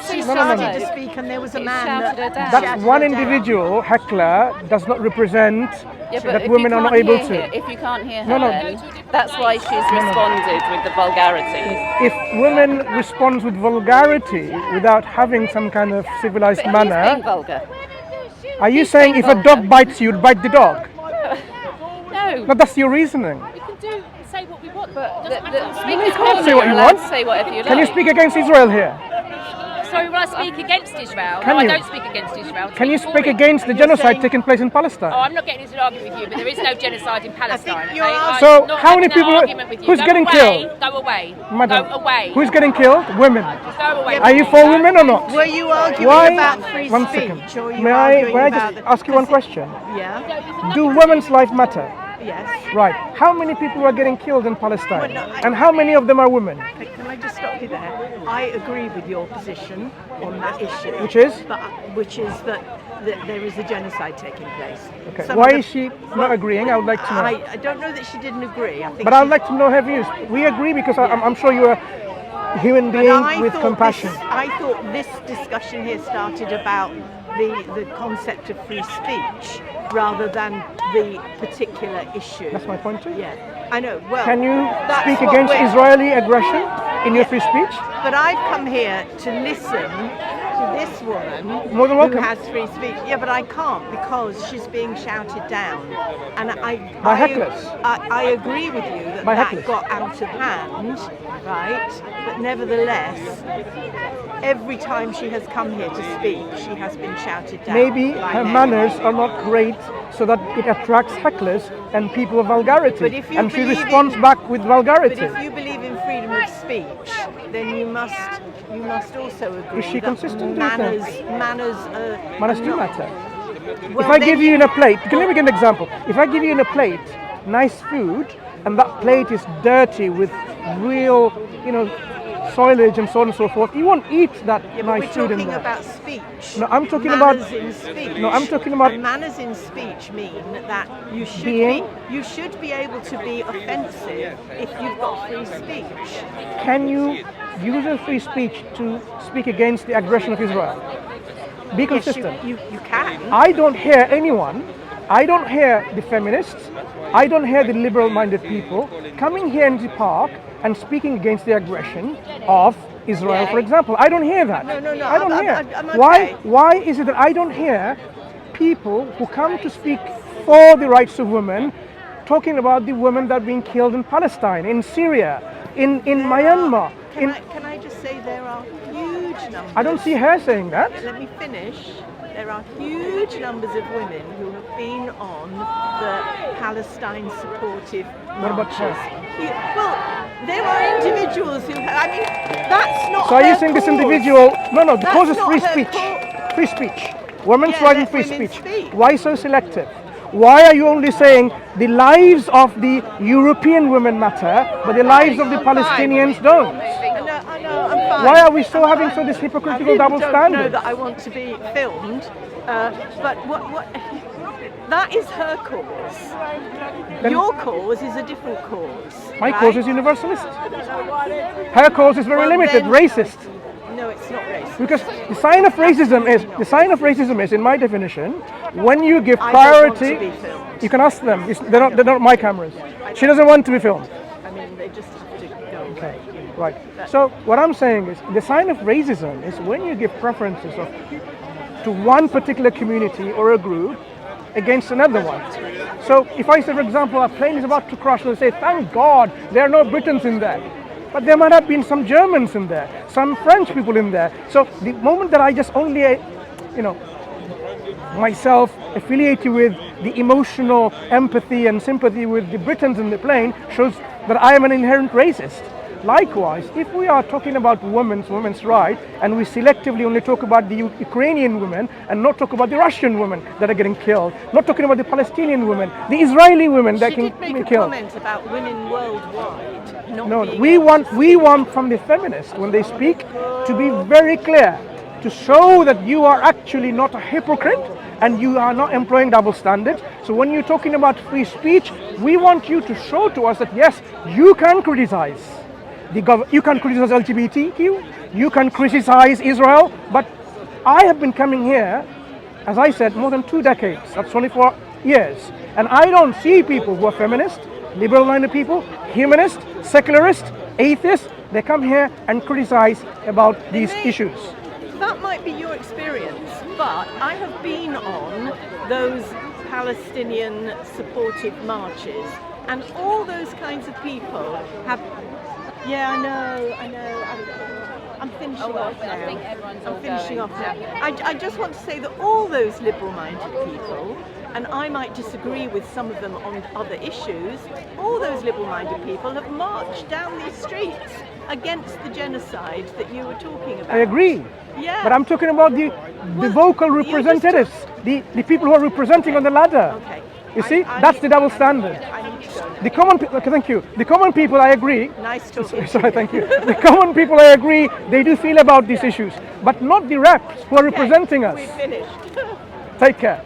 She started to speak, and there was a man That's one individual heckler does not represent that women are not able to. If you can't hear her, then that's why she's responded with the vulgarities. If women respond with vulgarity without having some kind of civilized But manner, he's being vulgar. are you saying if a dog bites you, you'd bite the dog? No. But that's your reasoning. We can say what we want. But You can't say what you want. Say whatever you like. Can you speak against Israel here? So will I speak against Israel? Can no, you? I don't speak against Israel. Can you speak against the genocide taking place in Palestine? Oh, I'm not getting into an argument with you, but there is no genocide in Palestine. Okay? So how many people? Who's getting killed? Go away. Madam, Go away. who's getting killed? Women. Go away. Are you for women or not? Were you arguing Why? about free One speech? second. Or you May I arguing just about ask you one question? Yeah. Do women's life matter? Yes. Right. How many people are getting killed in Palestine? Well, no, And how many of them are women? Can I just stop you there? I agree with your position on that issue. Which is? Which is that there is a genocide taking place. Okay. Why is she not agreeing? I would like to know. I don't know that she didn't agree. I think But I'd like to know her views. We agree because I'm sure you're a human being with compassion. I thought this discussion here started about the concept of free speech rather than the particular issue. That's my point too. Yeah, I know. Well, can you that's speak what against we're- Israeli aggression in your free speech? But I've come here to listen to this woman More than who welcome. has free speech. Yeah, but I can't because she's being shouted down. And By hecklers. I agree with you that By that hecklers. got out of hand, right? But nevertheless, every time she has come here to speak, she has been shouted down. Maybe by her men. manners are not great so that it attracts hecklers and people of vulgarity. But if you And she believe responds in- back with vulgarity. But if you believe in freedom of speech, then you must also agree Is she that consistent, do you think? manners Manners are do not- matter. Well, If I then give you in a plate, let me give an example. If I give you in a plate nice food and that plate is dirty with real, soilage and so on and so forth, you won't eat that Yeah, but nice we're food in talking there. about speech. No, I'm talking about- manners in speech. No, I'm talking about- And manners in speech mean that you should be able to be offensive if you've got free speech. Can you use your free speech to speak against the aggression of Israel? Be Yes, consistent. you can. I don't hear anyone, I don't hear the feminists, I don't hear the liberal-minded people coming here in the park and speaking against the aggression of Israel, for example. I don't hear that. No, I don't hear. I'm okay. Why is it that I don't hear people who come to speak for the rights of women talking about the women that are being killed in Palestine, in Syria, in Myanmar? Can I just say there are huge numbers. I don't see her saying that. Let me finish. There are huge numbers of women who have been on the Palestine supportive What about marches. Well, there are individuals who, that's not So are you her saying this cause. individual? No, the That's cause is not free her speech. cause. Free speech. Women's Yeah, right and let free women speech. speak. Why so selective? Why are you only saying the lives of the European women matter, but the lives of the Palestinians don't? I know, I'm fine. Why are we so I'm having fine. so this I hypocritical really double don't standard? know that I want to be filmed, but what? That is her cause. Your cause is a different cause. My right? cause is universalist. Her cause is very Well, limited, then- racist. No, it's not racist. Because the sign of racism is, in my definition, when you give I don't want priority. to be filmed. You can ask them. They're not my cameras. She doesn't want to be filmed. I mean, they just have to go away. Okay, right. So what I'm saying is the sign of racism is when you give preferences to one particular community or a group against another one. So if I say, for example, a plane is about to crash, they'll say, thank God there are no Britons in there. But there might have been some Germans in there, some French people in there. So the moment that I just only, myself affiliate with the emotional empathy and sympathy with the Britons in the plane shows that I am an inherent racist. Likewise, if we are talking about women's rights and we selectively only talk about the Ukrainian women and not talk about the Russian women that are getting killed, not talking about the Palestinian women, the Israeli women that can She did be make a killed. comment about women worldwide. Not No, being we able want to we see. want from the feminists when they speak to be very clear, to show that you are actually not a hypocrite and you are not employing double standards. So when you're talking about free speech, we want you to show to us that yes, you can criticize. You can criticize LGBTQ, you can criticize Israel, but I have been coming here, as I said, more than 2 decades. That's 24 years. And I don't see people who are feminist, liberal-minded people, humanist, secularist, atheist. They come here and criticize about these issues. That might be your experience, but I have been on those Palestinian supportive marches, and all those kinds of people have. Yeah, I know. I'm finishing off now. I think everyone's all I'm finishing going. off now. I just want to say that all those liberal-minded people, and I might disagree with some of them on other issues, all those liberal-minded people have marched down these streets against the genocide that you were talking about. I agree. Yeah. But I'm talking about the vocal representatives, the people who are representing on the ladder. Okay. You see, that's the double standard. I need to go now. The common people, okay, thank you. The common people, I agree. Nice talking. Sorry, thank you. The common people, I agree, they do feel about these issues, but not the reps who are representing us. We've finished. Take care.